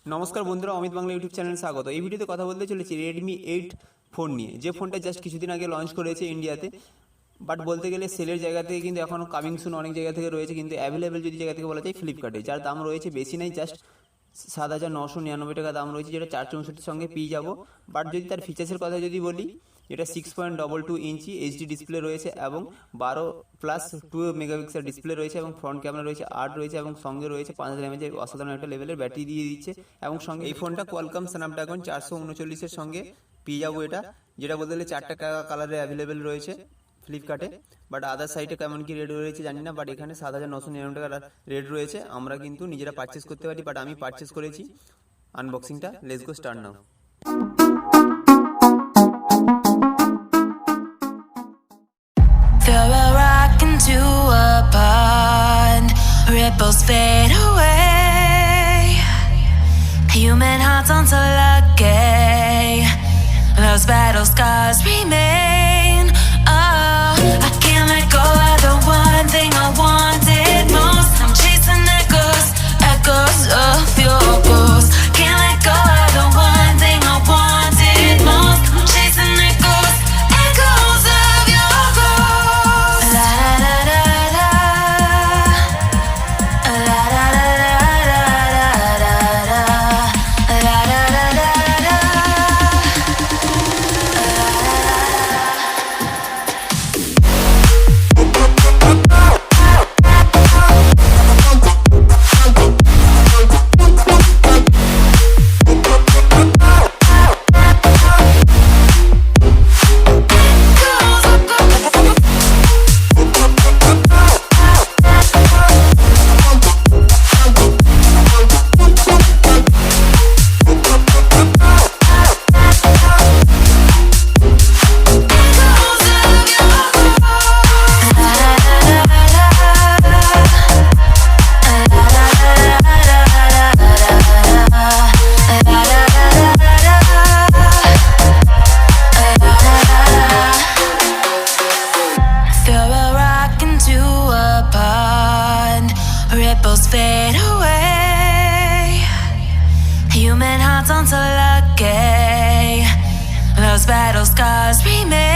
নমস্কার বন্ধুরা, অমিত বাংলা ইউটিউব চ্যানেলে স্বাগত। এই ভিডিওতে কথা বলতে চলেছি রেডমি 8 ফোন নিয়ে, যে ফোনটা জাস্ট কিছুদিন আগে লঞ্চ করেছে ইন্ডিয়াতে। বাট বলতে গেলে সেলের জায়গা থেকে কিন্তু এখনও কামিং সুন অনেক জায়গা থেকে রয়েছে, কিন্তু অ্যাভেলেবেল যদি জায়গা থেকে বলা যায় ফ্লিপকার্টে, যার দাম রয়েছে বেশি নেই, জাস্ট 7,999 টাকা দাম রয়েছে, যেটা 464 সঙ্গে পেয়ে যাবো। বাট যদি তার ফিচার্সের কথা যদি বলি, এটা 6.22 ইঞ্চি এইচডি ডিসপ্লে রয়েছে এবং 12+2 মেগাপিক্সেল ডিসপ্লে রয়েছে এবং ফ্রন্ট ক্যামেরা রয়েছে 8 রয়েছে এবং সঙ্গে রয়েছে 5000 mAh অসাধারণ একটা লেভেলের ব্যাটারি দিয়ে দিচ্ছে। এবং সঙ্গে এই ফোনটা কোয়ালকম স্ন্যাপড্রাগন 439-এর সঙ্গে পেয়ে যাবো এটা, যেটা বলতে গেলে 4টা কালারে অ্যাভেলেবেল রয়েছে ফ্লিপকার্টে। বাট আদার সাইটে কেমন কি রেট রয়েছে জানি না, বাট এখানে 7,999 টাকা রেট রয়েছে। আমরা কিন্তু নিজেরা পারচেস করতে পারি, বাট আমি পারচেস করেছি। আনবক্সিংটা let's go start now. Throw a rock into a pond, ripples fade away. Human hearts aren't so lucky, those battle scars remain. Oh, I can't let go of the one thing I wanted most. I'm chasing echoes, echoes of your ghost. Can't let go of the one thing I wanted most. I'm chasing echoes, echoes of your ghost. La da da da da, la da da da da da, la da da da da. Throw a rock into a pond, ripples fade away. Human hearts aren't so lucky, those battle scars remain.